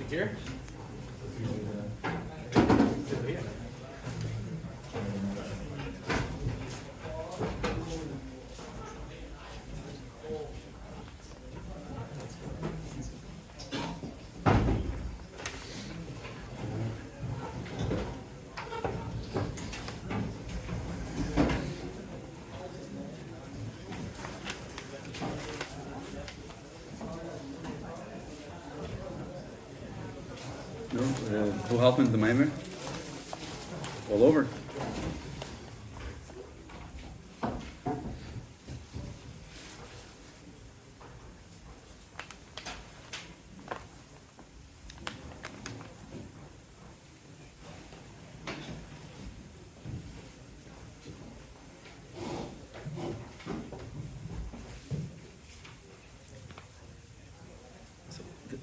Here? Who helped me the Mamer? All over.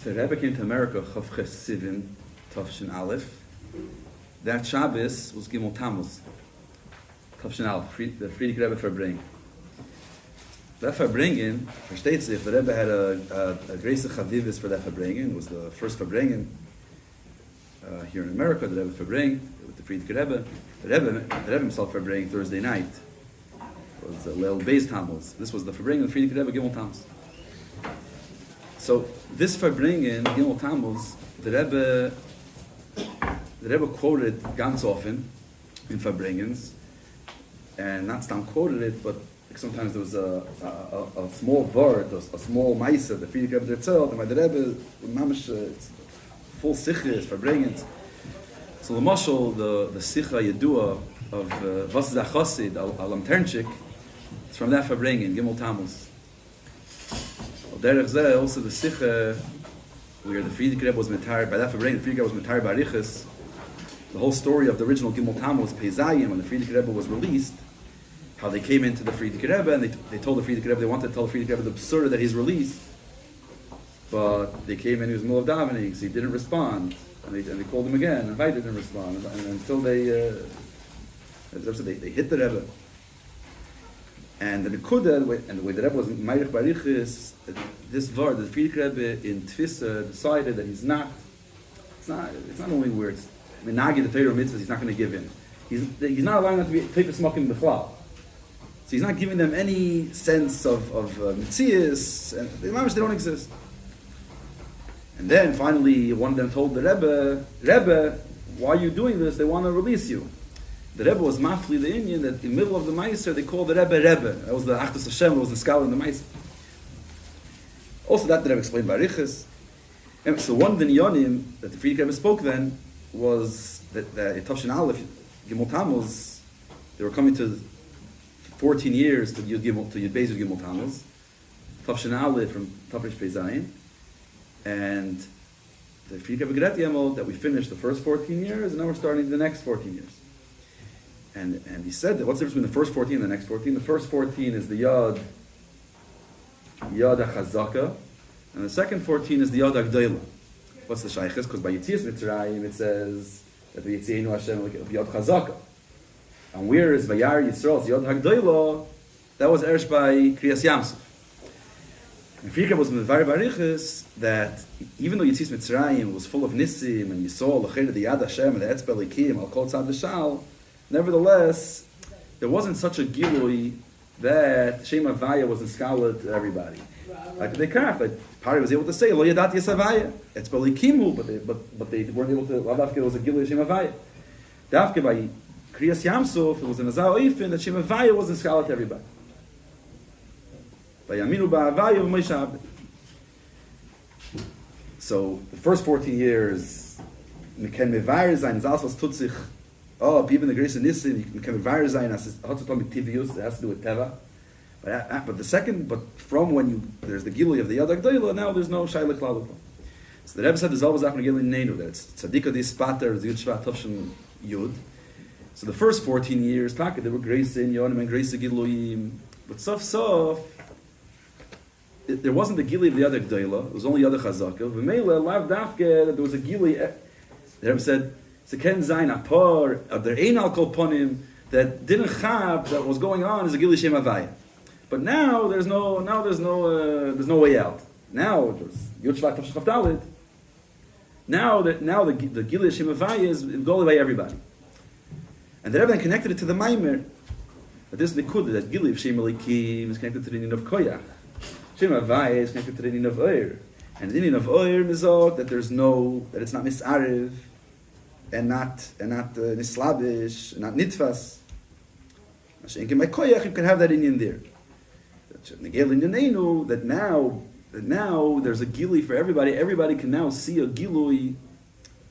The Rebbe came to America, Chav Ches Sivin, Tafshin Aleph. That Shabbos was Gimel Tammuz. Tafshin Aleph, the Friedrich Rebbe Verbring. That Verbringen, versteht sich, the Rebbe had a grace of Chadivis for that Verbringen. It was the first Verbringen here in America, the Rebbe Verbring, with the Friedrich Rebbe. The Rebbe himself Verbring Thursday night. It was Leil Beis Tammuz. This was the Verbringen of Friedrich Rebbe Gimel Tammuz. So this Verbringen, Gimel Tammuz, the Rebbe quoted ganz often in Verbringens, and not Stam quoted it, but sometimes there was a small word, a small maisa, the Friedrich Rebbe itself, and by the Rebbe, mamish, it's full sichas, Verbringens. So the mashal, the sicha yedua of Basi Chosid, Alam Ternchik, it's from that Verbringen, Gimel Tammuz. Derech Zeh, also the Sicha, where the Friedrich Rebbe was retired by that Verbringen, the Friedrich Rebbe was retired by Arichas. The whole story of the original Gimel Tammuz, Peizayim, when the Friedrich Rebbe was released, how they came into the Friedrich Rebbe and they told the Friedrich Rebbe, they wanted to tell the Friedrich Rebbe the absurd that he's released, but they came in, he was in the middle of davening, so he didn't respond, and they called him again, and Vaida didn't respond, and until they hit the Rebbe. And the Nekuda, and the way the Rebbe was Meirich Barichis, this word, the Friedrich Rebbe in Tfisa decided that it's not only where it's Menagi, the Torah mitzvahs, he's not going to give in. He's not allowing them to be Teifas Mokim B'chlal. So he's not giving them any sense of Metzias, and they don't exist. And then finally, one of them told the Rebbe, why are you doing this? They want to release you. The Rebbe was mafli the Indian that in the middle of the Meiser they called the Rebbe. That was the Achdus Hashem, that was the scholar in the Meiser. Also that the Rebbe explained by Riches. And so one of the Niyonim that the Friedrich Rebbe spoke then was that in Tafshin Aleph, Gimel Tammuz, they were coming to 14 years to Yud Beis Yud Gimel Tammuz, Tafshin Aleph from Tafresh Peizayin, and the Friedrich Rebbe Geret Yemel that we finished the first 14 years and now we're starting the next 14 years. And he said that what's the difference between the first 14 and the next 14? The first 14 is the Yad HaChazaka, and the second 14 is the Yad HaGdoila. What's the Shaykhis? Because by Yitzias Mitzrayim it says that the Yitzienu Hashem will be Yad Chazaka. And where is Vayar Yisrael's Yad HaGdoila? That was erst by Kriyas Yamsuf. And Friedrich was Mevar Barichis that even though Yitzias Mitzrayim was full of Nisim and you saw the Yad Hashem and the Etzbel Ekim, Al Kol Tzad V'Shal, nevertheless, there wasn't such a gilui that Shem Havaya was installed to everybody. Like the Kaf, like Pari was able to say, Lo Yadat Yisavaya. It's Balikimu, but they weren't able to, Lavavke was a gilui Shem Havaya. Davke by Kriyas Yamsuf, it was in Azal Eifin that Shem Havaya was installed to everybody. By Yaminu Ba'avaya of Moshe Abed. So, the first 14 years, Mekan Mevair Zayin, Zalsvas Tutzich, even the grace of Nisim, you can Mevair Zayin, it has to do with Teva. But the second, from when there's the Gilui of the Yad HaGdoila, now there's no Shaila Klal. So the Rebbe said, there's always Achon Gilui Neinu, that it's Tzadika Dis Pater, the Yud Shvat Tavshin Yud. So the first 14 years, there were grace in Yonim and grace of Giluim, but Sof, there wasn't the Gilui of the Yad HaGdoila, it was only Yad HaChazaka. V'meila, Lav Dafke, that there was a Gilui, the Rebbe said, Seken Zayin Apar, there ain't Al Kol Ponim, that didn't have, that was going on, is a Gilui Shem Havaya. But now there's no way out. Now there's Yud Shvat Tav Shchav Dalet. Now the Gilui Shem Havaya is going by everybody. And the Rebbe then connected it to the Mamer. That this Nekuda, that Gilui Shem Elikim is connected to the Nin of Koyach. Shem Havaya is connected to the Nin of Oyer. And the Nin of Oyer Mizot, that it's not Misarev, and not Nislabish, and not Nitfas. In my Koyach, you can have that Indian there. That now there's a Gilui for everybody. Everybody can now see a Gilui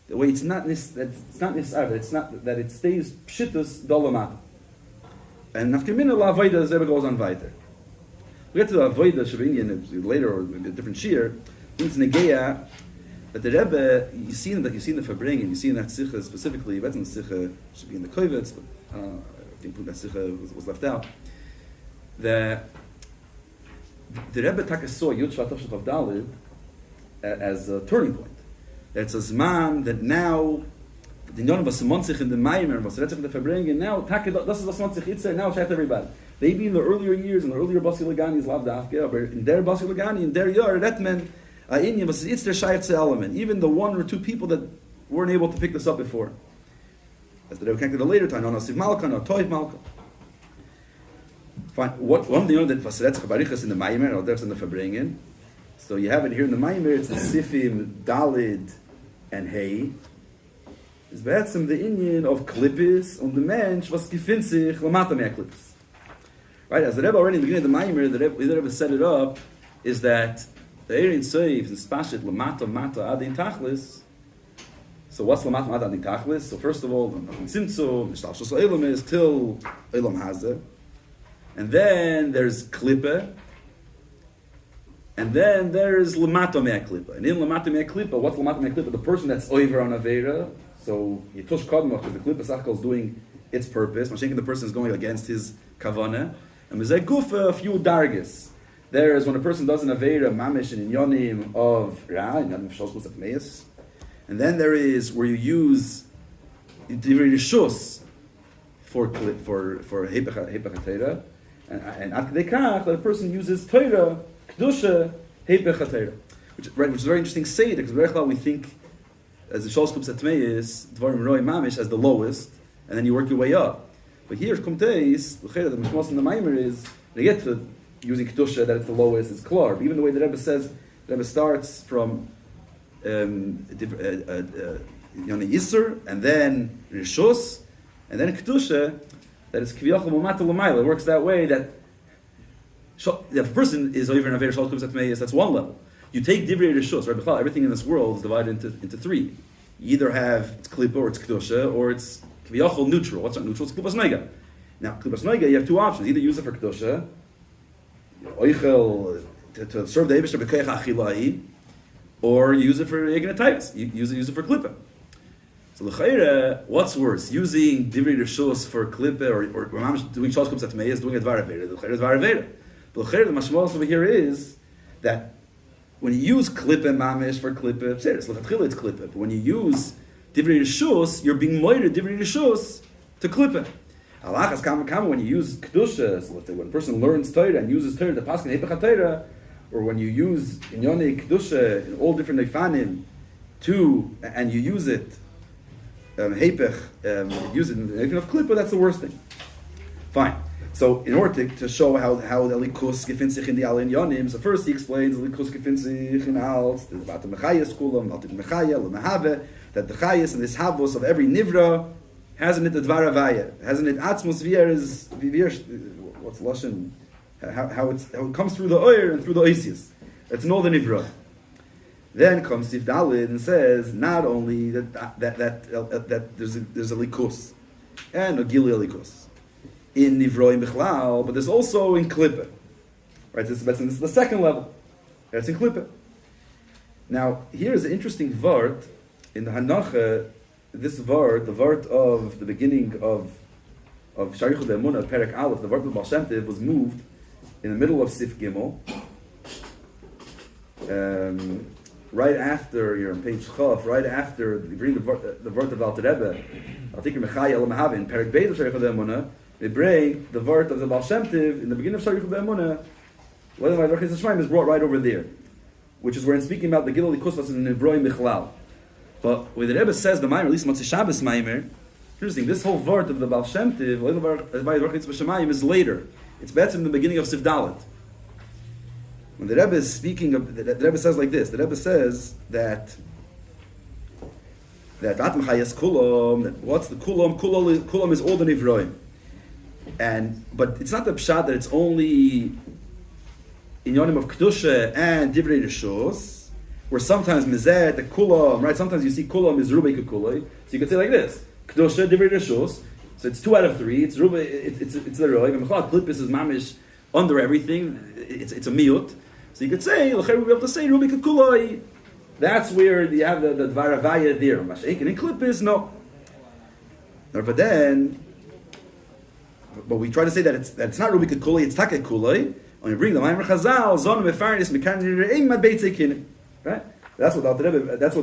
the way it's not Nisar, it's not that it stays Pshittus Dolamat. And Nafkamina La Avodah ever goes on weiter. We get to the Avodah Shabinian later or maybe a different shir. It's Negeya, but the Rebbe, you see in the Fabring, you see in that Sikha specifically, that's in the Sikha, should be in the Kovetz, but I think that Sikha was left out. The Rebbe Taka saw Yud Shvat Tav Shchav Dalet as a turning point. It's a Zman that now the Nyon was Montzich in the Mamer, was Retzich in the Fabring, and now Taka, this is was Montzich Itzer, now Shat everybody. Maybe in the earlier years, in the earlier Basi Legani is Lav Dafke, but in their Basi Legani, in their Yor, that meant Inyan was Itzer Shayach element. Even the one or two people that weren't able to pick this up before. As the Rebbe connected the later time, no Siv Malka, no Toiv Malka. Fine. One thing that was Retzich Barichas in the Mamer, or there's in the Fabringen. So you have it here in the Mamer, it's the Sifim, Dalid, and Hey. It's betzem the Inyan of Klippis und the Mensch was gefindt sich lamata mehr Klippis. Right, as the Rebbe already in the beginning of the Mamer, the Rebbe set it up, is that the Erin Seif and Spashit lamata mata adin tachlis. So what's lamata mata adin tachlis? So first of all, Simtzu, Mishtal Shos Elam is till Elam Hazeh. And then there's Klippe. And then there's Lamata Mea Klippe. And in Lamata Mea Klippe, what's Lamata Mea Klippe? The person that's over on Aveira. So Yitush Kodmach, because the Klippe Sachkal is doing its purpose. Mashenkin, the person is going against his Kavana. And Mizay Gufa, a few Dargis. There is when a person does an Aveira, Mamish and Inyonim of Ra, and then there is where you use Divrei Rishus for Hepech HaTeira. And Ad Kedei Kach, that a person uses Torah, Kedusha, Hepech HaTeira. Which is very interesting say, because we think, as the Shalosh Klipos HaTmeyis, Dvarim Roi Mamish as the lowest, and then you work your way up. But here, Kumteis, the Mishmos in the Mamer is, they get to using Kedusha, that it's the lowest, it's Klar. Even the way the Rebbe says, the Rebbe starts from Yoni Yisur, and then Rishus, and then Kedusha, that is Kviyachol Mamata L'mayla. It works that way that if a person is over in Aver Shal Klipos HaTmeyis, that's one level. You take Divrei Rishus, right? Everything in this world is divided into three. You either have it's Klippa or it's Kedusha, or it's Kviyachol neutral. What's not neutral? It's Klipas Noiga. Now, Klipas Noiga, you have two options. Either use it for Kedusha, Oichel, to serve the Eibishter B'keich Achilai, or you use it for Yegin HaTayvus. You use it for Klippa. So l'chayra, what's worse? Using Divrei Rishus for Klippa or doing Shalosh Klipos HaTmeyis, doing a Dvar Avera. The l'chayra is Dvar Avera. But l'chayra, the mashmos over here is that when you use Klippa Mamish for Klippa, it's Klippa. But when you use Divrei Rishus, you're being moired Divrei Rishus to Klippa. Halachas kama when you use Kedusha, so let's say when a person learns Torah and uses Torah, the Paskin Hepech HaTorah, or when you use Inyonei Kedusha in all different Neifanim, and you use it Hepech, use it in the Neifanim of Klippa, that's the worst thing. Fine. So in order to show how the Likus gefindt sich in the Al Inyonim, so first he explains the Likus gefindt sich in Al, about the Mechayas Kulam, Altit Mechaya, Lemahave, that the Chayas and this Havos of every Nivra hasn't it the Dvar Avaya, hasn't it Atzmos what's Lashon, how it comes through the Oyer and through the Oisius. That's all the Nivra. Then comes Sif Dalid and says not only that there's a Likus and a Gili Likus in Nivroim Bichlal, but there's also in Klippa. Right, this is the second level. That's in Klippa. Now, here is an interesting vart in the Hanacha. This vart, the vart of the beginning of Sharichud Emunah, Perek Aleph, the vart of Baal Shem Tov was moved in the middle of Sif Gimel. Right after, you're on page Chaf, right after you bring the vart of Alter Rebbe, I'll take your Mechaya Lamahav in Perek Beis of Sharichud Emunah. they bring the word of the Baal Shem Tov in the beginning of Sharichu Be'emunah. Is brought right over there, which is where it's speaking about the Gilul Likusvas in Nevroim Michlal. But when the Rebbe says the Mamer, at least Motzei Shabbos Mamer, interesting, this whole word of the Baal Shem Tov is later. It's better in the beginning of Sif Dalet. When the Rebbe is speaking of, the Rebbe says like this, the Rebbe says that Atam Chayes Kulam, that what's the Kulam? Kulam is all the Nevroim. But it's not the pshat that it's only in Yonim of Kedusha and Divrei Rishos, where sometimes Mizet, the Kulam, right? Sometimes you see Kulam is Rubei Kukuloi. So you could say like this: Kedusha, Divrei Rishos. So it's 2 out of 3. It's Rubei. It's the Roi. And Mechlal Klippus is mamish under everything. It's a miut. So you could say, L'cher we'll be able to say Rubei Kukuloi. That's where you have the Dvar Avaya there. Mashiach and in Klippus, no. But then, but we try to say that it's not Rubei Kukuloi. It's Take Kuloi. When you bring the Mamer Chazal, Zon Mefarnis Mekanir Re'im Mad Beitzei Kinim, right? That's what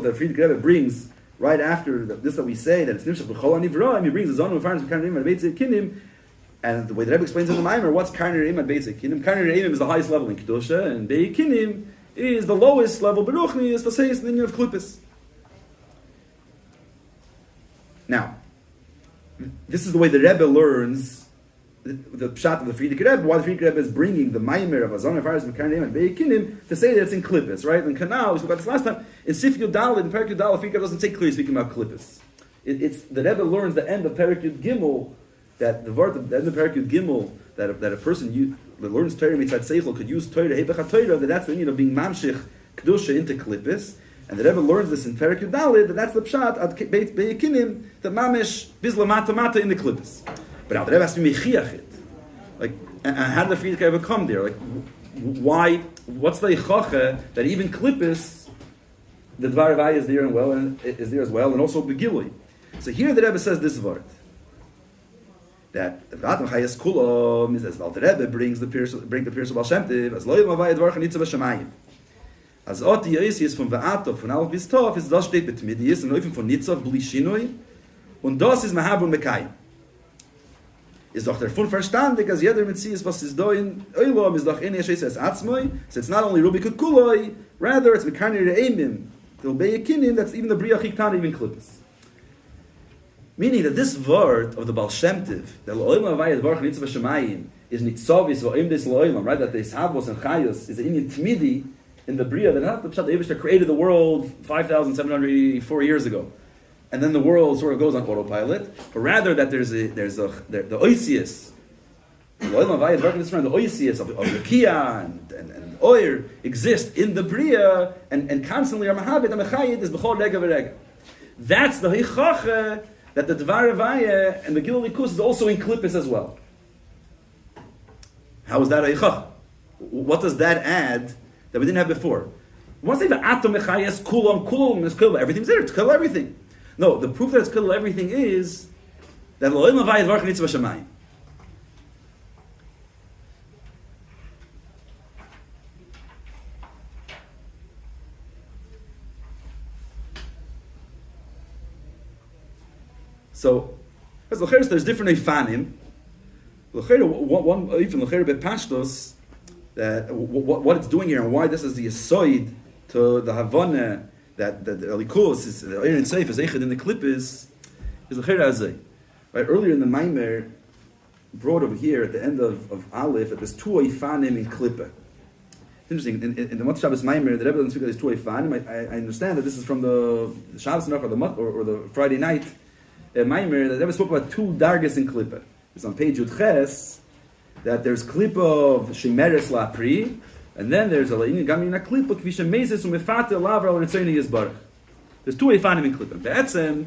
the Friedrich Rebbe brings right after this that we say that it's Nimshach B'chol HaNivroim. He brings the Zon Mefarnis Mekanir Re'im Mad Beitzei Kinim, and the way the Rebbe explains in the Mamer, what's Kanir Re'im Mad Beitzei Kinim? Kanir Re'im is the highest level in Kedusha, and Bei Kinim is the lowest level. Beruchni is the seius in the of Klippus. Now, this is the way the Rebbe learns the pshat of the Friedrich Rebbe, why the Friedrich Rebbe is bringing the Mamer of Azon Faris Mekanim and Beikinim to say that it's in Klippus, right? In Kanal, we spoke about this last time. In Sif Yudal, in Perik Yudal, the Friedrich Rebbe doesn't say clearly speaking about Klippus. It's the Rebbe learns the end of Perik Yud Gimel, that the word the end of Perik Yud Gimel, that a person that learns Torah mitzad seichel could use Torah hebech Torah, that that's the need of being mamshich kedusha into Klippus. And the Rebbe learns this in Perik Yudal, that that's the pshat at Beikinim, that mamish bizla mata in the Klippus. But now the Rebbe has to be mechiach it. Like, and how did the Friedrich Rebbe come there? Like, why? What's the ichacha that even Klippus, the Dvar Avaya is there as well, and also Begilui. So here the Rebbe says this word that the Atam Chayes Kulam is as the Rebbe brings the Pirsel Baal Shem Tov as Loyim Avaya Dvar Chanitza B'Shamayim. As Oti Yosi is from Va'atov von Alf bis Tov ist das steht betmidiyis und Läufen von Nitzav Bli Shinoi und das ist Mahavun Mekai. Ist doch der verstandig, als jeder Metzies, was ist da in Oilom, ist doch eine Scheiße als Atzmoi, so it's not only Rubi Kukuloi, rather it's Mekani Re'emim, till Beyekinim, that's even the Bria Chiktan, even Klippus. Meaning that this word of the Baal Shem Tov, that L'oilom Avayat Varch Nitzav Hashemayim, is Nitzavis, V'oim Des L'oilom, right, that the Ishavos and Chayos is an Indian Tmidi in the Bria, that not the Pshat, the Eibishter created the world 5,784 years ago. And then the world sort of goes on autopilot, but rather that there's the oisius, the oisius of Rekia and Oir exist in the Bria, and constantly our Mahabit and Mechayit is B'chol Rega V'Rega. That's the Hichacha that the Dvar Avaya and the Gilul Likus is also in Klippus as well. How is that a Hichacha? What does that add that we didn't have before? Once they have Atom Mechayes, Kulam is Kulam, everything's there, it's Kulam everything. No, the proof that it's killed everything is that L'olim Avayit Varch Nitzav Hashemayim. So, as l'cheres, there's different ifanim. One even l'cheres bepashtos that what it's doing here and why this is the aside to the Havana. That the Likus is the Iron Seif is Echad in the Klippus is the Cherazay. Right, earlier in the Mamer brought over here at the end of Aleph that there's 2 Ifanim in Klippa. Interesting. In the Motzei Shabbos Mamer, the Rebbe doesn't speak of these 2 Ifanim. I understand that this is from the Shabbos Nacht or the Friday night Mamer. The Rebbe spoke about 2 Dargas in Klippa. It's on page Yud Ches that there's Klippa of Shemeres Lapri. And then there's a Gamina Klippa Kvisha Meses Umefate Lavra al Ritzoni Yisbarach. There's 2 Ifanim in Klippa. Be'etzem,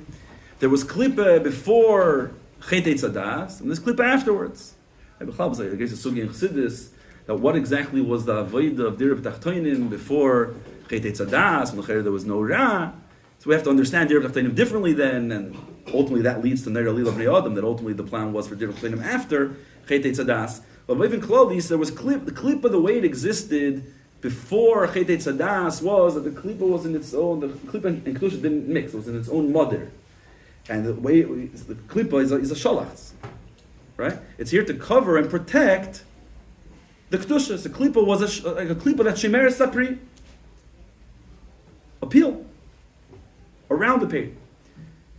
there was Klippa before Chet Eitzadas, and there's Klippa afterwards. I guess the Sugi in Chassidus, that what exactly was the Avodah of Dirab Tachtoinim before Chet Eitzadas, when there was no Ra. So we have to understand Dirab Tachtoinim differently then, and ultimately that leads to Ner Alil of Adam, that ultimately the plan was for Dirab Tachtoinim after Chet Eitzadas. But even Klodis, there was the Klippa, the way it existed before Chet Eitzadas was that the Klippa was in its own, the Klippa and Kedusha didn't mix, it was in its own mother. And the way, the Klippa is a Shalach. right? It's here to cover and protect the kedusha. The klipa was like a klipa that shemer sapri, appeal around the page.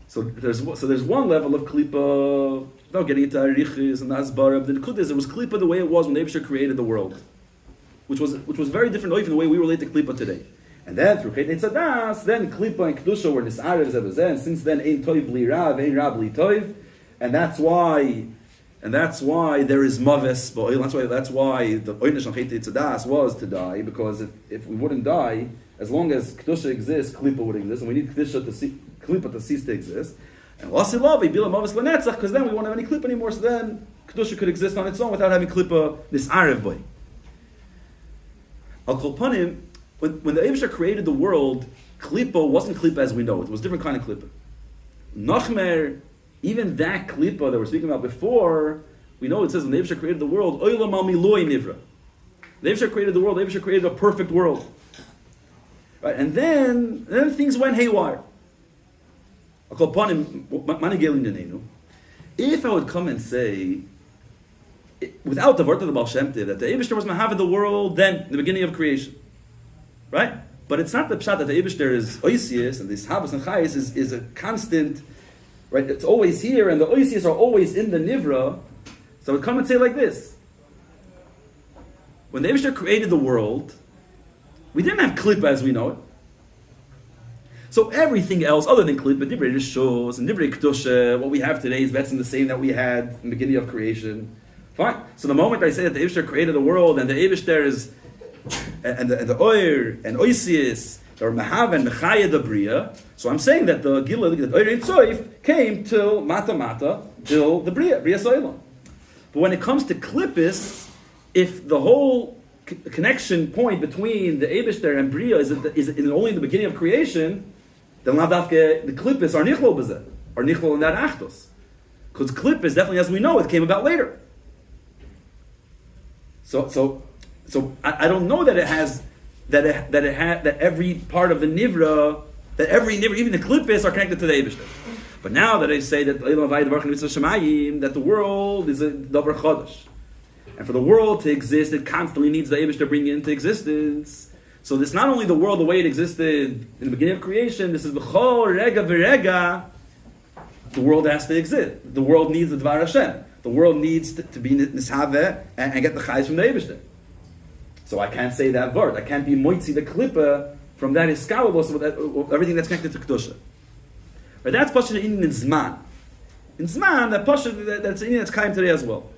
So there's one level of klipa, without getting into arichis and asbara, but the nekudas, it was klipa the way it was when Eibusher created the world, which was very different even the way we relate to klipa today. And then through Chet Tzadas, then klipa and kedusha were nisarev zebazeh, and since then ein toiv bli rav, ein rab bli toiv, and that's why there is maves. That's why the oynish on Chet Tzadas was to die, because if we wouldn't die, as long as kedusha exists, klipa would exist, and we need kedusha klipa to cease to exist. And lasilavi bila mavis lenetzach, because then we won't have any klipa anymore. So then kedusha could exist on its own without having klipa this arev boy. Al kol panim, when the Eibusher created the world, klipa wasn't klipa as we know it. It was a different kind of klipa. Nachmer, even that klipa that we're speaking about before, we know it says when the Eibusher created the world, oilam al miloi nivra. The Eibusher created the world. The Eibusher created a perfect world. Right, and then things went haywire. If I would come and say, without the word of the Baal Shem Tov, that the Eibusher was Mahavid the world then, in the beginning of creation. Right? But it's not the pshat that the Eibusher is Oisius, and this Habas and Chayis is a constant, right? It's always here, and the Oisius are always in the Nivra. So I would come and say like this. When the Eibusher created the world, we didn't have Klippa as we know it. So everything else, other than Klippa, Divrei Rishos and Divrei Kedusha, what we have today is better than the same that we had in the beginning of creation. Fine. So the moment I say that the Eibusher created the world, and the Eibusher is, and the Oir, and Oisius, or Mahav and Mechaya the Bria, so I'm saying that the Gila, the Oir and Tzoif, came till Mata, till the Bria Soilam. But when it comes to Klippis, if the whole connection point between the Eibusher and Bria is only in the beginning of creation, then Lavdafke, the Klippis are Nichlo Bezeh, are Nichlo in that Achtos. Because Klippis, definitely as we know, it came about later. So I don't know that it has that every part of the Nivra, that every Nivra, even the Klippis are connected to the Eibusher. But now that I say that that the world is a Davar Chodesh, and for the world to exist, it constantly needs the Eibush to bring it into existence. So this is not only the world the way it existed in the beginning of creation, this is B'chol Rega V'Rega, the world has to exist. The world needs the Dvar Hashem. The world needs to be Nishaveh and get the Chayes from the Eibush. So I can't say that word. I can't be Moitzi the Klippa from that Iskalos with everything that's connected to Kedusha. But that's Pasha in Zman. In Zman, that Pasha, that's in that's Kaim today as well.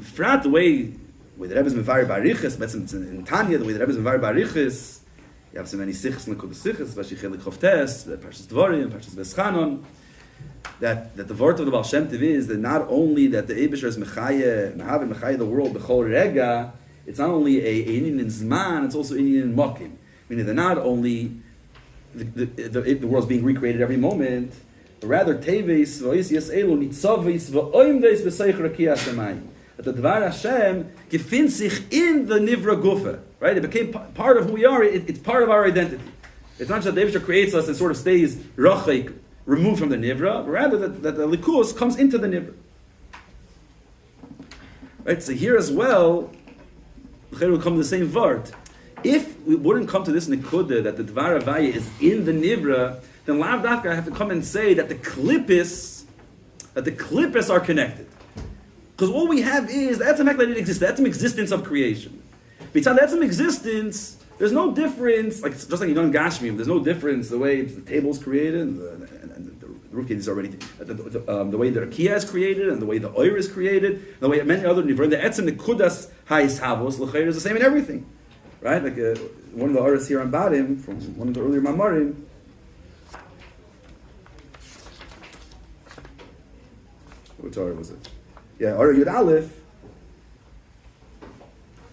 Frat the way with the Rebbe's Mevari Barichis, in Tanya, the way the Rebbe's Mevari Barichis, you have so many sichs in the Kodesh Sichs, especially Chelik Chovtes, the Parshas Dvorim, Parshas Beschanon, that the word of the Baal Shem Tov is that not only that the Eibusher is Mechaya, Mehav and Mechaya the world, B'chol Rega, it's not only a Inyan in Zman, it's also Inyan in Mokim. Meaning that not only the world's being recreated every moment, but rather Teves v'oisias elu nitzavis v'oimdes b'seich rakia shemayim. That the Dvar Hashem gefindt sich in the Nivra Gufa, right? It became part of who we are. It's part of our identity. It's not just that the Eibusher creates us and sort of stays rachik, removed from the Nivra, but rather that the Likus comes into the Nivra. Right? So here as well, will come to the same vart. If we wouldn't come to this nekuda that the Dvar Havaya is in the Nivra, then Lav Dafka I have to come and say that the Klippis are connected. Because all we have is that's the fact that it exists. That's an existence of creation. Besides that's an existence, there's no difference. Like just like you know in Gashmim, there's no difference the way the table's created and the roof is already the way the Rakia is created and the way the oil is created, and the way many other nivra. The etzem the kudas ha'is havos l'chayr is the same in everything, right? Like one of the oras here on Badim from one of the earlier Mamarim. Which Torah was it? Yeah, Or Yud Aleph.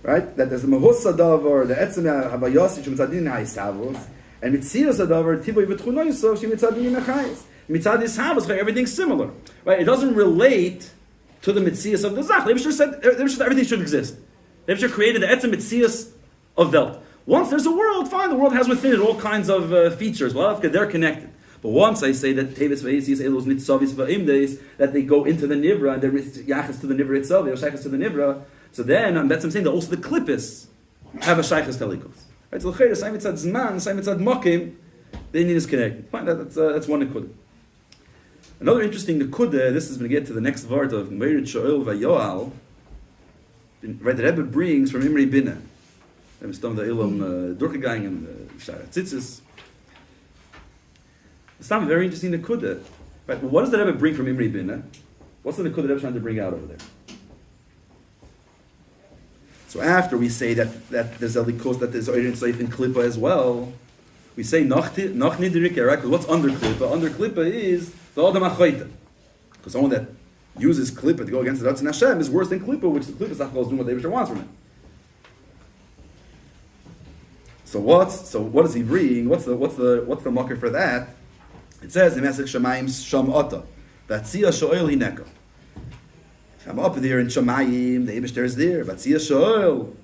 Right? That there's the Mehusa Davar, the Etzem Havayos, Shemitzadin Ha'isavos, and Mitzias Davar, Tiboy V'tchunoyso, Shemitzadin Ha'chayis. Mitzadis Havos, everything's similar. Right? It doesn't relate to the Mitzias of the Zach. The Eibusher said everything should exist. The Eibusher created the Etzem Mitzias of Welt. Once there's a world, fine, the world has within it all kinds of features. Well, they're connected. But once I say that Tevis V'Esis Elos Nitzavis V'Imdes, that they go into the Nivra, and there is Yachas to the Nivra itself, they have Shaychas to the Nivra, so then, that's what I'm saying, that also the Klippis have a Shaychas Telikos. Right, so L'chayr, Saim Mitzad Zman, Saim Mitzad Mokim, they need is connected. Fine, that's one Nekudah. Another interesting Nekudah, this is going to get to the next Vart of Meir Shoel V'Yoal, right, the Rebbe brings from Imri Bina. Rebbe Stam the Ilam Durkegang and Shara Tzitzis. It's not a very interesting Nekudah. Right, what does the Rebbe bring from Imri Bina? What's the Nekudah the Rebbe trying to bring out over there? So after we say that there's a likos, that there's Oirin Seif in Klippa as well, we say Nach Nidirike, right? Because what's under Klippa? Under Klippa is the Adam HaChoyta. Because someone that uses Klippa to go against the Ratzon Hashem is worse than Klippa, which the Klippa is doing what the Eibusher wants from it. So what does he bring? What's the marker for that? It says in Mesech Shamayim Sham Ota, Vatzia Shoel Hineka. If I'm up there in Shamayim, the Eibusher is there. Vatzia Shoel,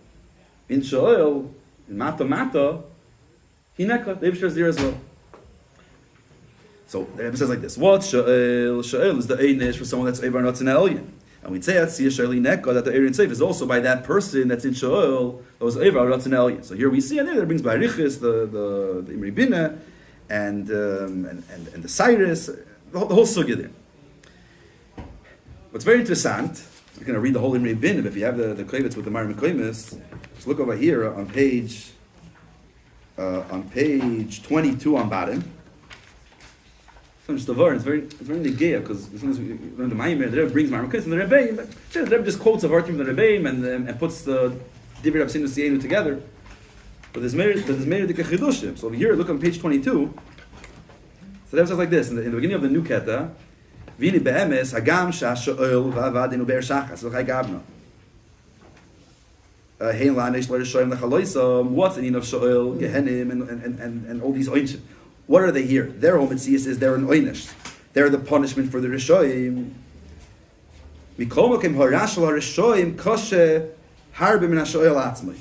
in Shoel, in Mata Hineka, the Eibusher is there as well. So the Rebbe says like this: what Shoel? Shoel is the Einish for someone that's Eivar Ratzon Elyon. And we'd say Vatzia Shoel Hineka, that the Eirin Seif is also by that person that's in Shoel, that was Eivar Ratzon Elyon. So here we see, and there that brings by Riches, the Imri Bina, and the Cyrus, the whole sugya there. What's very interesting, I'm going to read the whole Imri Bina, but if you have the Kavitz with the Mamer Mekoimis, just look over here on page 22 on bottom. It's very negaya, because as soon as we learn the Mamer, the Rebbe brings Mamer Mekoimis and the Rabbi, but the Rebbe just quotes a word from the Rabbi and puts the Divrei Rabbeinu Sienu together. But there's Meir the Kechidushim. So over here, look on page 22. So the Rebbe says like this, in the beginning of the new Keta, Vini be'emes hagam sha'sho'el v'avadinu be'er shachas v'chai gabna. Hein la'anish l'rishoyim l'chaloisam. What's the need of sho'el, gehenim, and all these oinshim? What are they here? Their home mitzias is they're an oinish. They're the punishment for the rishoyim. Mikol mokem harashal harishoyim koshe harbe min ha'sho'el atzmai.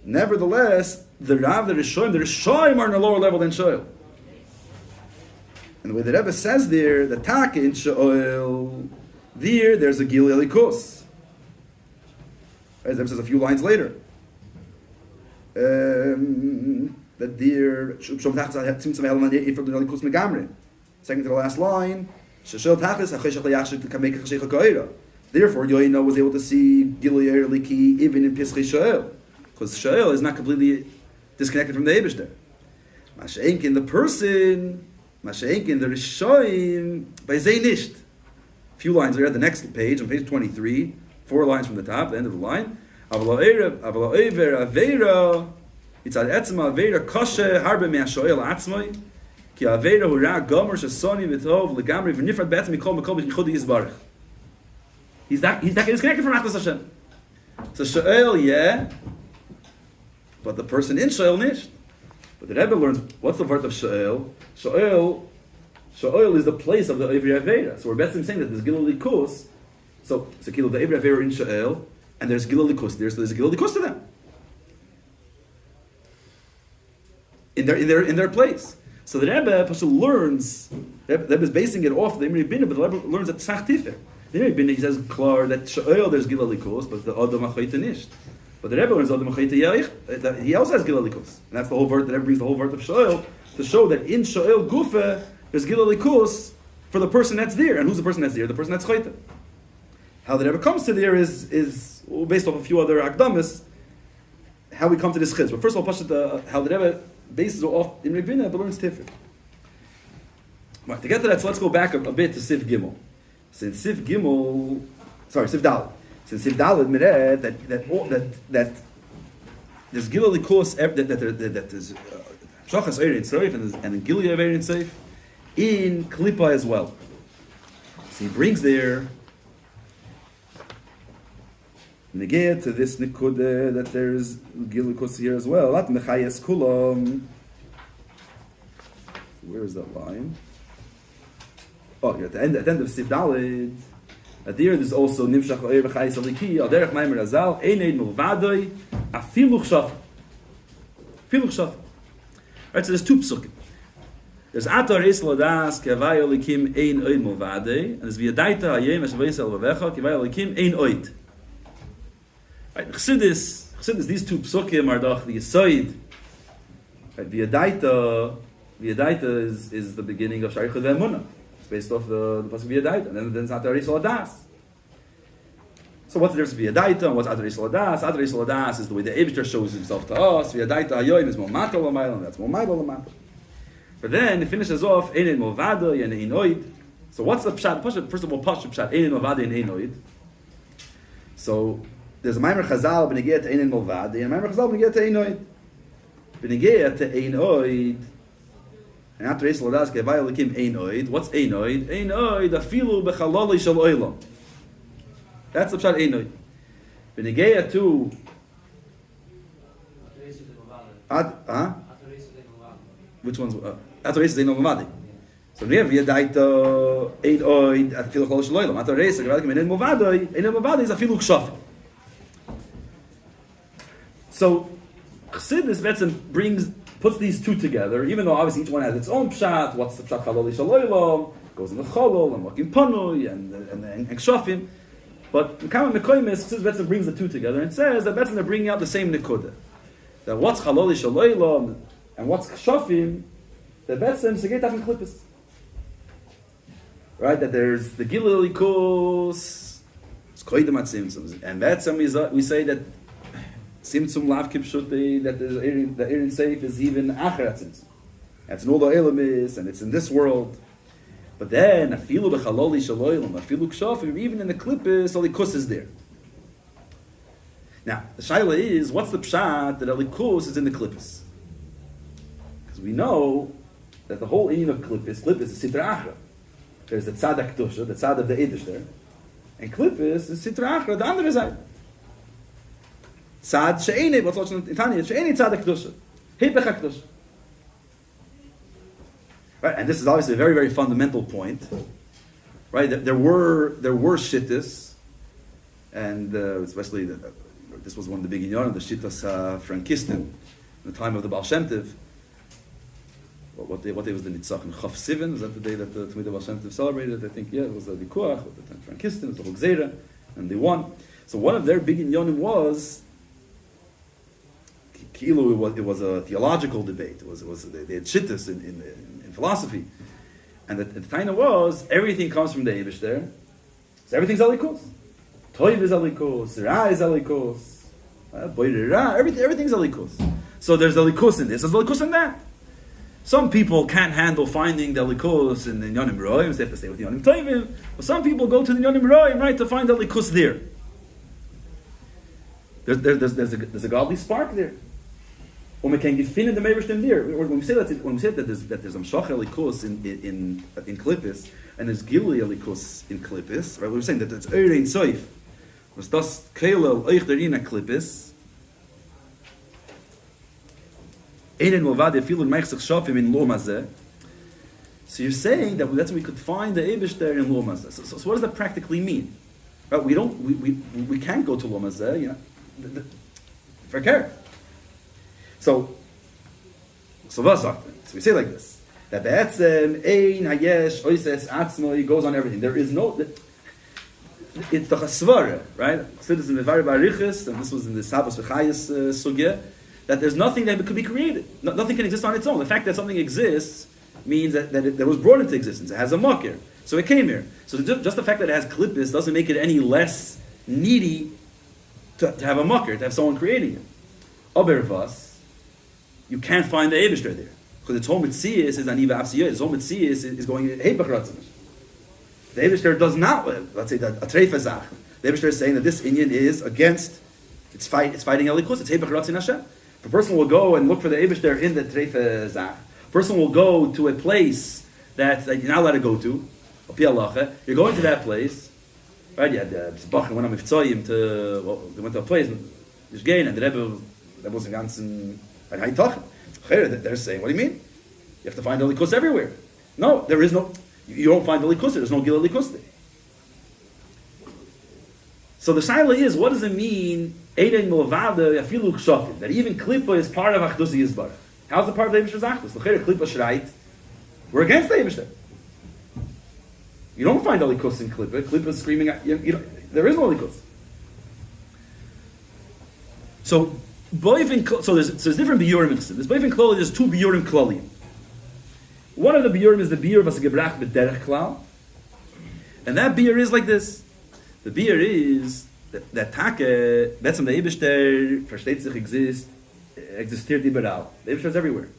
Nevertheless, the Rishoyim are on a lower level than Shoel. And the way the Rebbe says there, the Taka in Shoel, there's a Gil Elikos. As the Rebbe says a few lines later. That there, second to the last line, therefore, Yoina was able to see Gil Eliki even in Pischei Shoel. Because Shoel is not completely disconnected from the Eibusher. Masha'enkin, the person, Masha'enkin, the Rishoyim, by Zaynisht. A few lines there at the next page, on page 23, 4 lines from the top, the end of the line. Avala Eiver, Aveira, Yitzad Etzma, Aveira, Koshe, Harbe Mea Shoel Atzmai, Ki Aveira, Hura, Gomer, Shasoni, Vitov, Legamri, V'nifrat Betzmi, Kol Mekol, B'chichudi Yisbarach. He's not disconnected from Achdas Hashem. So Shoel, yeah, but the person in Shoel nicht. But the Rebbe learns, what's the word of Shoel? Shoel is the place of the Ivri Aveira. So we're best in saying that there's Gilul Likus. So Kilo, the Ivri Aveira in Shoel, and there's Gilul Likus there, so there's a Gilul Likus to them. In their place. So the Rebbe learns, the Rebbe is basing it off the Imri Bina, but the Rebbe learns at Tzach Tifer. The Imri Bina, he says, klar, that Shoel there's Gilul Likus, but the Adam HaChoyta nicht. But the Rebbe learns Adam HaChoyta Yaich, he also has Gilul Likus. And that's the whole word, the Rebbe brings the whole word of Shoel, to show that in Shoel Gufa, there's Gilul Likus for the person that's there. And who's the person that's there? The person that's Choyta. How the Rebbe comes to there is based off a few other Akdamis, how we come to this Chiddush. But first of all, how the Rebbe bases off in Rebbeinu, but learns Tifrit. Right, to get to that, so let's go back a bit to Sif Gimel. Since Sif Dalet. Since Sif Dalet Miret, that there's Gilul Likus, that there's Shachas Eirin Seif and Gilul Eirin Seif in Klippa as well. So he brings there Negea to this Nikudah that there's Gilul Likus here as well. At Mechayes Kulam. Where is that line? Oh, at the end of Sif Dalet. At the end, there's also Nimshach O'er V'chayis Aliki, Al Derech Mamer Azal, Eineid Mulvadoi, Afiluch Shafar. Right, so there's two psukim. There's Atar Is Ladas Kavai Olikim Ein Oid Movade, and there's V'yadaita Hayem Hashavayis El Vavecha Kavai Olikim Ein Oid. Right, Chassidus, these two psukim are the Yisoid. Right, V'yadaita is the beginning of Sharichut Ve'emunah. It's based off the pasuk V'yadaita, and then it's Atar Is Ladas. So what's the difference between V'yadaita and what's Atar Is Ladas? Atar Is Ladas is the way the Eibishter shows himself to us. V'yadaita Hayem is Momato L'mayla, and that's Momato L'mayla. But then it finishes off Ein Movado and Ein Oid. So what's the pshat? First of all, pshat Ein Movado and Ein Oid. So there's a Mamer Chazal b'negei to Ein Movado and a Mamer Chazal b'negei to Ein Oid. B'negei to Ein Oid. And after Yisrael Ladas Kevai Elikim Ein Oid. What's Ein Oid? Ein Oid afilu b'chaloli shel oilam. That's the pshat Ein Oid. B'negei to which one's Atar Reis is Ein Movadi. So we have V'yadaita Ein Oid afilu b'chaloli shel oilam. Atar Reis Kevai Elikim Ein Movadi is afilu k'shafim. So Chassidus puts these two together, even though obviously each one has its own pshat. What's the pshat chaloli shaloylam? Goes in the cholol and wakim panui and kshafim. But Mekama Mekoimis, Chassidus brings the two together and says that they're bringing out the same nekuda. That what's chaloli shaloylam and what's kshafim, that Betzim segetach and klippus. Right? That there's the gilul likus, it's koidem at simtzum, and Betzim we say that Simtzum lav kipshutei, that the Erin Seif is even acher Simtzum. That's in all the Elamis, and it's in this world. But then, afilu b'chaloli shaloylam, afilu kshafim, even in the klippus, alikus is there. Now, the shaila is, what's the pshat that alikus is in the klippus? Because we know that the whole inyan of klippus is sitra achra. There's the tzad akdusha, the tzad of the edish there, and klippus is sitra achra, the andere side. Tzad she'ene, what's also in Tanya, she'ene tzad hakdusha, hepech hakdusha. Right, and this is obviously a very, very fundamental point. Right, there were shittas, and especially this was one of the big inyan, the shittas Frankisten, in the time of the Baal Shem Tov. What day was the Nitzach in Chaf Sivan? Was that the day that the Baal Shem Tov celebrated? I think, yeah, it was the Vikuach, the Frankisten, it was the Hogzera, and they won. So one of their big inyanim was it was a theological debate. It was they had shittas in philosophy, and the taina was everything comes from the Eibush there, so everything's alikus. Toiv is alikus, ra is alikus, everything's alikus. So there's alikus in this, there's alikus in that. Some people can't handle finding the alikus in the Yonim Roim, so they have to stay with the Yonim Toivim. But some people go to the Yonim Roim, right, to find the alikus there. There's a godly spark there. When we can find the Meibishtim there, when we say that there's Amshach Elikus in Klippus and there's Gilui Elikus in Klippus, right? We're saying that it's Eirein Soif, was das Keilel Eich Derina Klippus, Einen Movade Filun Meichsach Shafim in Lomazeh. So you're saying that that's when we could find the Eibush there in Lomazeh. So what does that practically mean? Right? We can't go to Lomazeh, you know, for care. So we say like this, that Be'etzem, Ein, Hayesh, Oises, Atzmo, goes on everything. There is no, it's the Chasvara, right? Chassidus in the Vari Barichis, and this was in the Sabos V'chayis Sugya, that there's nothing that could be created. Nothing can exist on its own. The fact that something exists means that it was brought into existence. It has a makir. So it came here. So just the fact that it has klippus doesn't make it any less needy to have a makir, to have someone creating it. Obervas, you can't find the Eibishter there. Because its home Mitzias is Aniva Avtzon. Its home Mitzias is going Hebach Ratzon. The Eibishter does not, let's say that a Treifa Zach. The Eibishter is saying that this Inyan is against, it's fighting Elikus, it's Hebach Ratzon Hashem. If a person will go and look for the Eibishter in the Treifa Zach, a person will go to a place that you're not allowed to go to, you're going to that place, right? You had Bach went on Avtzon they went to a place, Legani, and the Rebbe, that was a ganzen, they're saying, what do you mean? You have to find the likus everywhere. No, there is no, you don't find the likus, there's no gila likus there. So the shaila is, what does it mean, Eidei Milvada Yafilu Kshafim, that even Klippa is part of Achdus Yizbarach? How's it part of the Eibishter's Achdus? The Klippa Shreit, We're against the Eibishter. You don't find Alikus in Klippa. Klippa is screaming at you. There is no Alikus. So there's different biurim in Chassidus. Boivin Kloli, there's two biurim Kloli. One of the biurim is the biur was gebrach b'derech klal, and that biur is like this. The biur is that Take, that's when the Eibishter versteht sich existiert überall. The Eibishter is everywhere.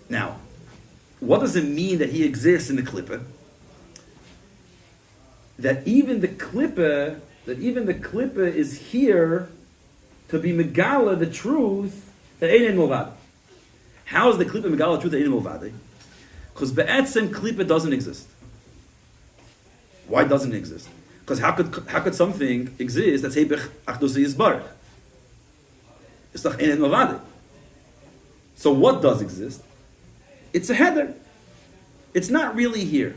Now, what does it mean that he exists in the Klippa? That even the Klippa is here to be Megala, the truth that Ein Milvadi. How is the Klippa Megala the truth that Ein Milvadi? Because Be'etzem Klippa doesn't exist. Why doesn't it exist? Because how could something exist that's Hebech Achdus Yisbarach? It's not Ein Milvadi. So what does exist? It's a header. It's not really here.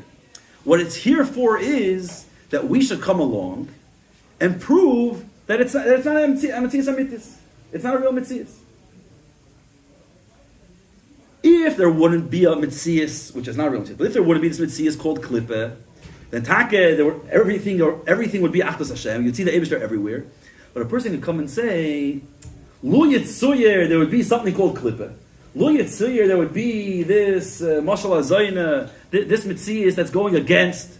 What it's here for is that we should come along and prove that it's not a Metzias. It's not a real Metzias. If there wouldn't be a Metzias, which is not a real Metzias, but if there wouldn't be this Metzias called Klippa, then everything would be Achdus Hashem. You'd see the Eibishter everywhere. But a person could come and say, Lu Yitzuyer, there would be something called Klippa. Lu Yitzuyer, there would be this Mashal HaZayna, this Metzias that's going against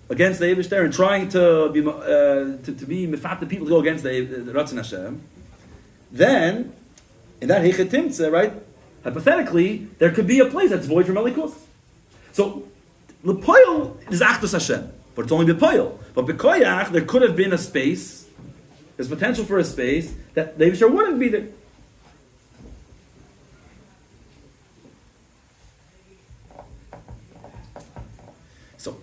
the Eibishter and trying to be mifat the people to go against the Ratzon Hashem. Then, in that Heichet Timtzeh, right? Hypothetically, there could be a place that's void from Elikus. So, L'poil is Achdus Hashem, but it's only B'poil. But B'koyach, there could have been a space, there's potential for a space, that the Eibishter wouldn't be there. So,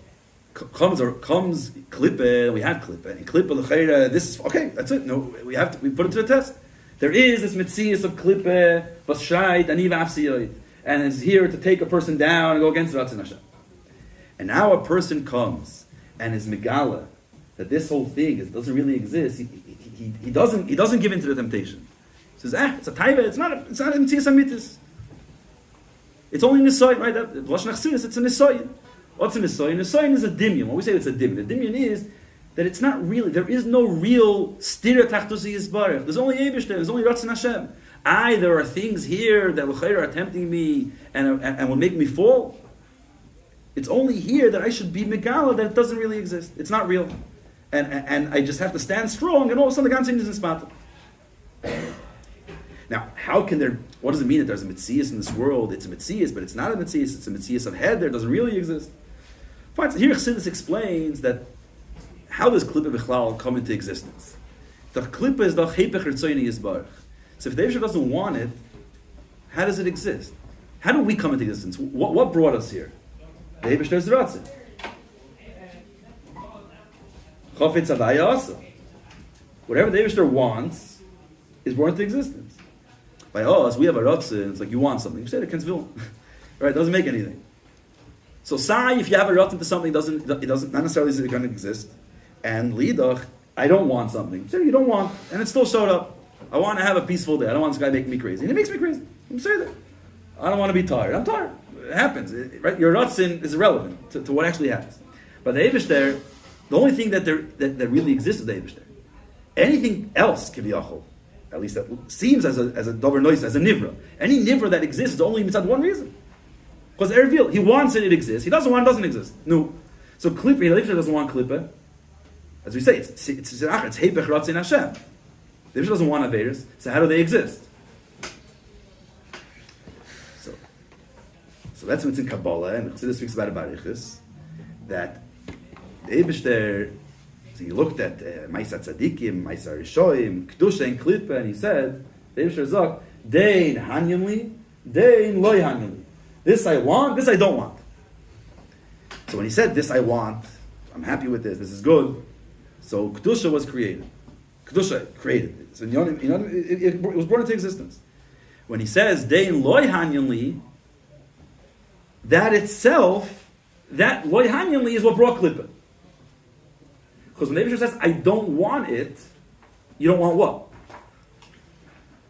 comes Klippa, we have Klippa, and Klippa L'cheira, this is, okay, that's it, no, we put it to the test. There is this Metzias of Klippa, Basshait, Aniv Afsiyoid, and it's here to take a person down and go against Ratzon Hashem. And now a person comes and is Megala, that this whole thing doesn't really exist. He doesn't give in to the temptation. He says, it's a taiva, it's not a Metzias Amitis. It's only Nisoyin, right? Lashon Achsidus, it's a Nisoyin. What's a Nisoyin? Nisoyin is a dimyon. When we say it's a dimyon, the dimyon is that it's not really, there is no real stira tachtusi yisbarach. There's only Eibishter, there's only Ratzon Hashem. There are things here that are tempting me and will make me fall. It's only here that I should be Megala that it doesn't really exist. It's not real. And I just have to stand strong and all of a sudden the Gan is in. Now, what does it mean that there's a Metzias in this world? It's a Metzias, but it's not a Metzias, it's a Metzias of head there, it doesn't really exist. Fine, so here Chassidus explains that how does Klippa B'chlal come into existence? The Klippa is the Chepech Ritzoyni Yisbarach. So if the Eibishter doesn't want it, how does it exist? How do we come into existence? What brought us here? The Eibishter's Ratzon. Chafetz Havaya also. Whatever the Eibishter wants is born into existence. By us, we have a Ratzon, it's like you want something. You said it can't will. Right? It doesn't make anything. So say if you have a Ratzon to something, not necessarily is it going to exist. And Lidach, I don't want something. So you don't want, and it still showed up. I want to have a peaceful day. I don't want this guy making me crazy. And it makes me crazy. I'm say that. I don't want to be tired. I'm tired. It happens. Right? Your Ratzon is irrelevant to what actually happens. But the Eibishter, the only thing that really exists is the Eibishter. Anything else can be achol. At least that seems as a dover noise, as a nivra. Any nivra that exists is only mitzad one reason. Because Erevil, he wants it exists. He doesn't want it doesn't exist. No. So Klippa, the Eibishter doesn't want Klippa. As we say, it's Hebech Ratzon Hashem. The Eibishter doesn't want Averis, so how do they exist? So that's what's in Kabbalah, and Chassidus speaks about Barichus, that the Eibishter, so he looked at Maisa Tzadikim, Maisa Rishoim, Kedusha and Klippa, and he said, the Eibishter Zok, Dein Hanyamli, Dein Loy Hanyamli. This I want, this I don't want. So when he said, this I want, I'm happy with this is good, so Kedusha was created. Kedusha created it. So it was born into existence. When he says, Dein Loy Hanyamli, that itself, that Loy Hanyamli is what brought Klippa. Because when the Eibishter says, I don't want it, you don't want what?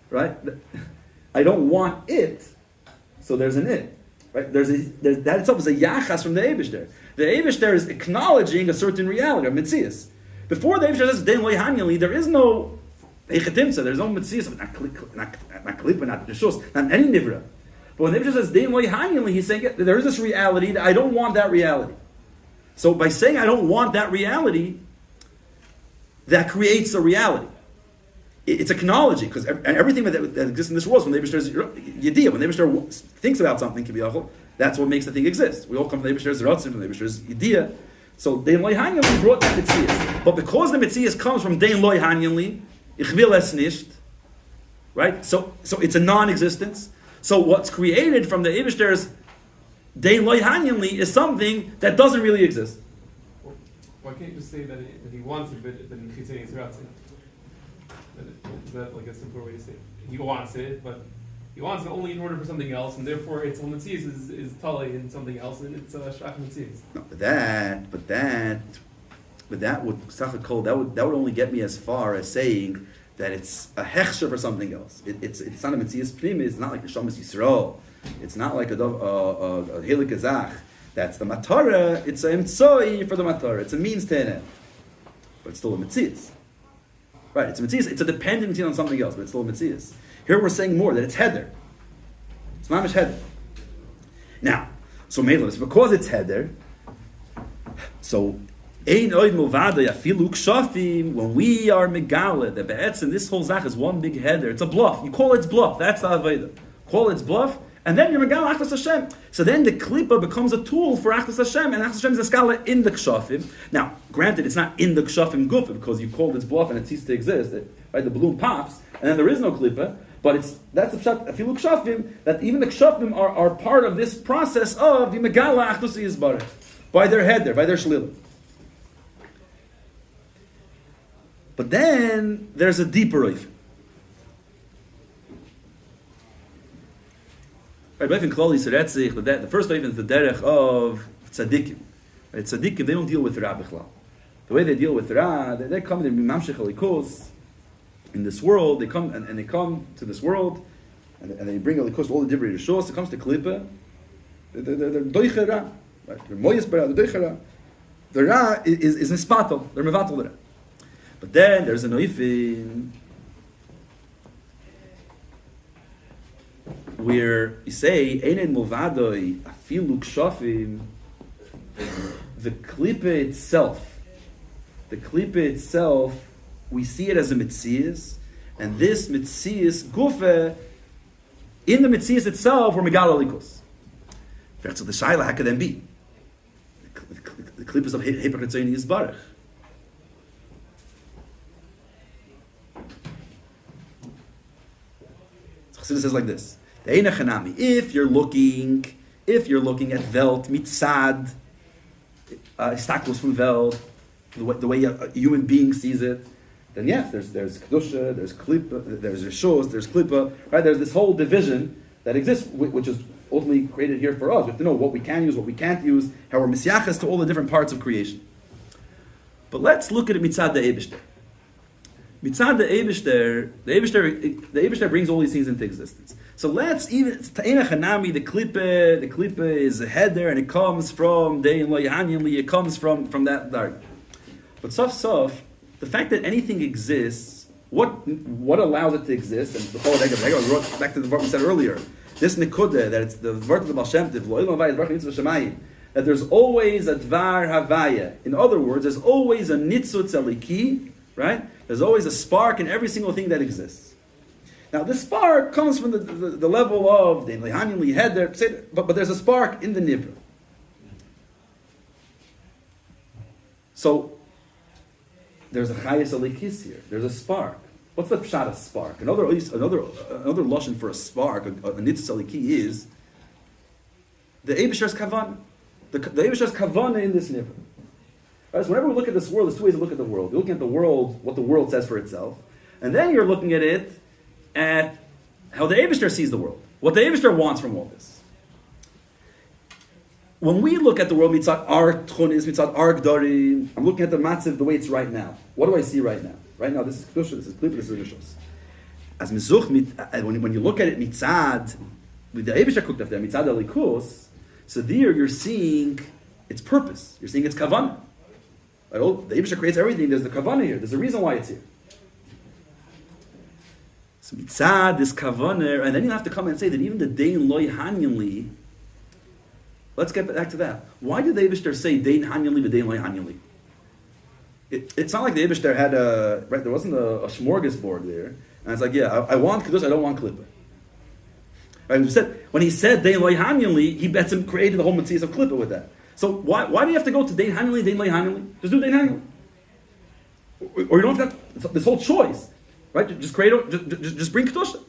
Right? I don't want it, so there's an it. Right? That itself is a yachas from the Eibishter. The Eibishter is acknowledging a certain reality of Metzias. Before the Eibishter says Den Lo Hanyali, there is no Eichetimsa, there's no Metzias, not Klippa, not Rishos, not any Nivra. But when the Eibishter says Den Lo Hanyali, he's saying there is this reality that I don't want that reality. So by saying I don't want that reality, that creates a reality. It's acknowledging, because everything that exists in this world is when the Eibishter is Yediyah. When the Eibishter thinks about something, that's what makes the thing exist. We all come from the Eibishter's Ratzin, from the Eibishter's Yediyah. So Dein Lo Hanyanli brought that Metzias. But because the Metzias comes from Dein Lo Hanyanli, Ich will es nicht, right? So it's a non-existence. So what's created from the Eibishter's Dein Lo Hanyanli is something that doesn't really exist. Why can't you just say that he wants it, but then he says Ratzin? Is that like a simpler way to say it? He wants it, but he wants it only in order for something else, and therefore its Metzias is Tali in something else, and it's Shach Metzias. No, but that would that would only get me as far as saying that it's a hechsher for something else. It's not a Metzias Pnim. It's not like the Shamas Yisrael. It's not like a Helik Azach. That's the Matara. It's a Imtsoi for the Matara. It's a means to an end, but it's still a Metzias. Right, it's a Metzias. It's a dependency on something else, but it's still a Metzias. Here we're saying more, that it's Heder. It's Mamish Heder. Now, so Melos, because it's Heder, so Ein Oid Movada Yafilu Kshafim, when we are Megala, the Be'etzim, this whole Zach is one big Heder. It's a bluff. You call it bluff. That's the Aveda. Call it bluff, and then you're Megala Achlas Hashem. So then the Klippa becomes a tool for Achlas Hashem, and Achlas Hashem is a skala in the Kshafim. Now, granted, it's not in the Kshafim Gufa, because you called this bluff and it ceased to exist. Right? The balloon pops, and then there is no Klippa. But that's the pshat. If you look kshafim, that even the kshafim are part of this process of the megala achdus yizbareh by their head, by their shlila. But then there's a deeper oif. Right, the first oif is the derech of tzaddikim. Right, tzaddikim, they don't deal with ra bichlal. The way they deal with ra, they come in mamshich alikos. In this world, they come and they come to this world, and they bring all the different rishos. It comes to Klippa, they're doichera, right? They're moyes bara, they're doichera. The ra is nispatel, they're mevatel ra. But then there's an oifin where you say einen movadoi afilu kshafim. The Klippa itself. We see it as a Metzias, and this Metzias Gufa, in the Metzias itself, we're Megala Likus. That's what the Shaila, how could then be? The Klippas of Hepachitzayin Yizbarech. So Chassidus says like this: if you're looking at Welt Mitzad, Istaklos from Welt, the way a human being sees it. Then yes, there's kedusha, there's klippa, there's rishos, there's klippa, right? There's this whole division that exists, which is ultimately created here for us. We have to know what we can use, what we can't use, how we're misyachas to all the different parts of creation. But let's look at it mitzad the Eibishter. Mitzad the Eibishter brings all these things into existence. So let's even ta'ena chanami, the klippa is a header, and it comes from Dein Lo Hanyanli, it comes from that dark. But sof. The fact that anything exists, what allows it to exist, and the whole back to the word we said earlier, this nekuda, that it's the word of the Baal Shem Tov, that there's always a dvar havaya. In other words, there's always a nitzutz aliki, right? There's always a spark in every single thing that exists. Now, this spark comes from the level of the lehanim liheder, but there's a spark in the nivra. So there's a chayes alikis here. There's a spark. What's the pshat of spark? Another lashon for a spark, a nitzutz aliki, is the Eibishter's kavanah. The Eibishter's kavanah in this nivra. Right, so whenever we look at this world, there's two ways to look at the world. You're looking at the world, what the world says for itself, and then you're looking at it at how the Eibishter sees the world, what the Eibishter wants from all this. When we look at the world, mitzad ar tchunis, mitzad ar gdorim, I'm looking at the matziv the way it's right now. What do I see right now? Right now, this is kedusha, this is klippa, this is rishos. as mezuch when you look at it mitzad, with the Eibishter cooked up there, mitzad alikus, so there you're seeing its purpose. You're seeing its kavanah. Right? Oh, the Eibishter creates everything. There's the kavanah here. There's a reason why it's here. So mitzad, this kavanah, and then you have to come and say that even the dein loy hanyanli. Let's get back to that. Why did the Eibishter say dein hanyanli v'dein loy hanyanli? It's not like the Eibishter had right. There wasn't a smorgasbord there, and it's like, yeah, I want kedusha, I don't want klippah. Right? When he said dein loy hanyanli, he bets him created the whole mitzvah of klippah with that. So why do you have to go to dein hanyanli, dein loy hanyanli? Just do dein hanyanli, or you don't have to. This whole choice, right? Just create, just bring kedusha.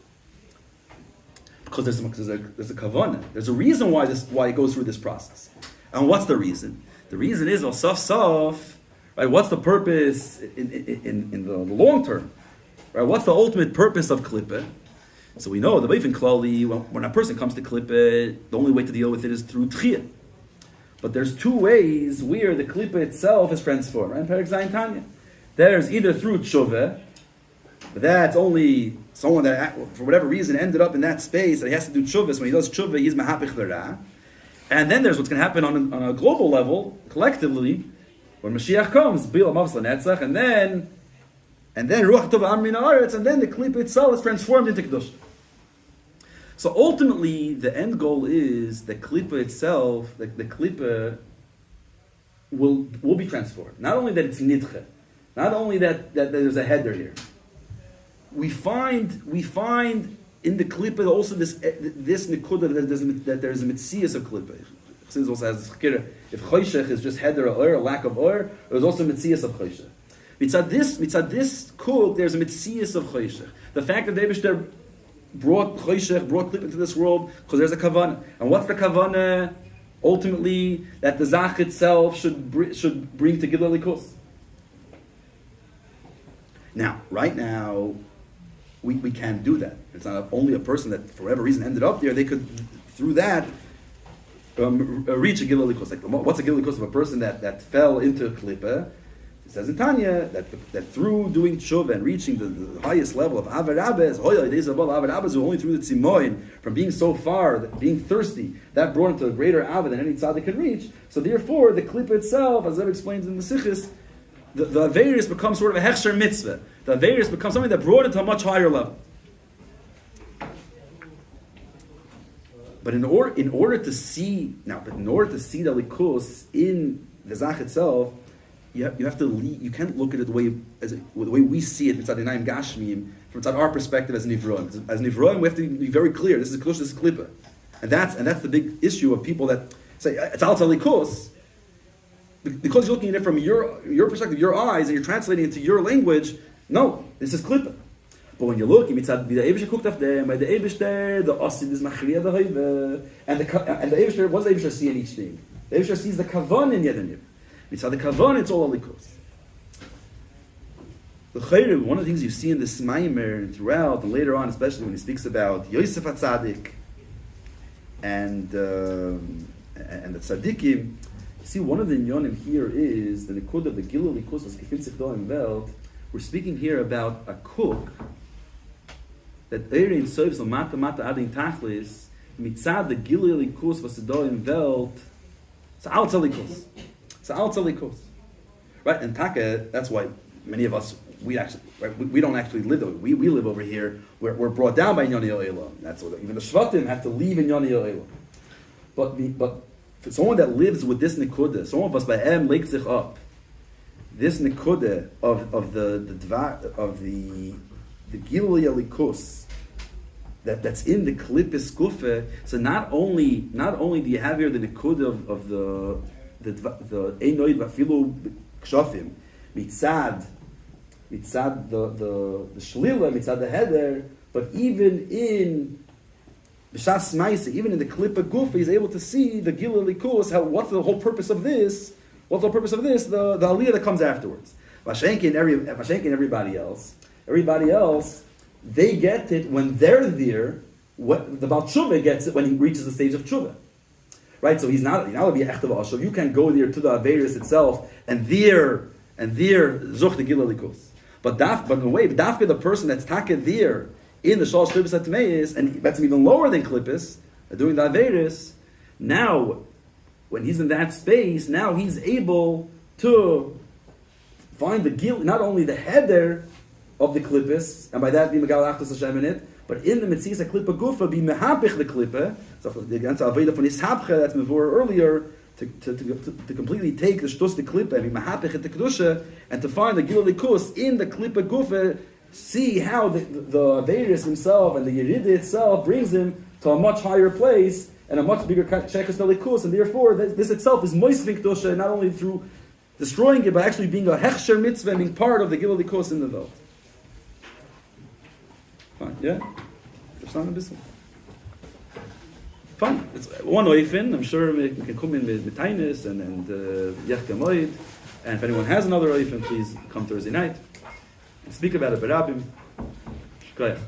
Because there's a kavanah. There's a reason why it goes through this process. And what's the reason? The reason is sof. Right? What's the purpose in the long term? Right? What's the ultimate purpose of klippah? So we know the Beifin Klali, when a person comes to klippah, the only way to deal with it is through tchiyah. But there's two ways where the klippah itself is transformed. Right? Perek Zayin Tanya. There's either through tshuva, but that's only someone that, for whatever reason, ended up in that space that he has to do tshuva. So when he does tshuva, he's mahapich l'ra. And then there's what's going to happen on a global level, collectively, when Mashiach comes, Bil Amavs Lanetzach, and then Ruach Tov Amrin Haaretz, and then the klippah itself is transformed into Kedush. So ultimately, the end goal is the klippah itself, the klippah will be transformed. Not only that it's nidche, not only that there's a header here. We find in the klippah also this nekuda that there's a mitzias of klippah. Chassidus also has this chakira. If choshech is just header or a lack of or, there's also mitzias of choshech. Mitzad this kug, there's a mitzias of choshech. The fact that the Eibishter brought klippah into this world because there's a kavanah. And what's the kavanah? Ultimately, that the zach itself should bring to Gilui Likus. Now, right now, we can't do that. It's not only a person that, for whatever reason, ended up there. They could, through that, reach a Gilui Likus. Like, what's a Gilui Likus of a person that fell into klippah? It says in Tanya that through doing tshuva and reaching the highest level of avarabes, who only through the tzimoin, from being so far, being thirsty, that brought him to a greater ava than any tzaddik can reach. So therefore, the klippah itself, as Rebbe explains in the Sichos, the Averis becomes sort of a hechsher mitzvah. The Averis becomes something that brought it to a much higher level. But in order to see the likus in the zach itself, you have to leave. You can't look at it the way we see it. Mitzad Einayim Gashmim, from our perspective as Nivroim. As Nivroim, we have to be very clear. This is Kedusha, this is Klippah, and that's the big issue of people that say it's Al Likus. Because you're looking at it from your perspective, your eyes, and you're translating it to your language. No, this is Klippah. But when you look, mitzad the Eibishter cooked up there, by the Eibishter, the Osid is Machriya the Hoive, and the Eibishter, what does the Eibishter see in each thing? The Eibishter sees the Kavan in Yedanim. Mitzad the Kavan, it's all Alikos. The Chayre, one of the things you see in this Mamer and throughout, and later on, especially when he speaks about Yosef HaTzadik and the Tzadikim, you see one of the inyonim here is the Nekud of the Gilui Likus as Gefinzich Do im Welt. We're speaking here about a cook that Erein Soivs on Mata Adin Tachlis mitzad the Gilui Likus was do im Welt. It's Al Tzalikus. Right? And Taka, that's why many of us, we don't actually live over. We live over here. We're brought down by Yoni Yo'ela. That's what even the Shvatim have to leave in Yoni Yo'ela. But for someone that lives with this nekuda, some of us by em lake sich up. This nekuda of the Gilui Likus that's in the klippah skufa. So not only do you have here the nekuda of the einoid vafilu kshafim mitzad the shlila mitzad the header, but even in b'shas ma'isa, even in the klippah gufa, he's able to see the Gilui Likus. What's the whole purpose of this? What's the purpose of this? The aliyah that comes afterwards. Vashenkin everybody else, they get it when they're there. The Baal Tshuva gets it when he reaches the stage of Tshuva. Right? So you're not to be echtev ashav. You can go there to the Averis itself and there zuch the Gilui Likus. But in a way, dafka the person that's taka there in the Shalosh Klippos HaTmeis, and that's even lower than Klippos, doing the Averis, now, when he's in that space, now he's able to find the gil, not only the header of the Klippos, and by that be Megal Achtos Hashem in it, but in the Metzias HaKlippa Gufa, be Mehapich the Klippa, so the ganze Aveda von Ishapche, that's Mevor earlier, to completely take the Shtus the Klippa, and be Mehapich at the Kedusha, and to find the Gil Likus in the Klippa Gufa, see how the Averis himself and the Yerida itself brings him to a much higher place, and a much bigger Shekhus Likus, and therefore this itself is Moisvik Kedusha, not only through destroying it, but actually being a Hechsher Mitzvah, and being part of the Gil Likus in the world. Fine, yeah? Verstanden ein bisschen? Fine. It's one oifen. I'm sure we can come in with Tainis and Yechka Moed. And if anyone has another oifen, please come Thursday night and speak about it. Rabbi. Shkoyach.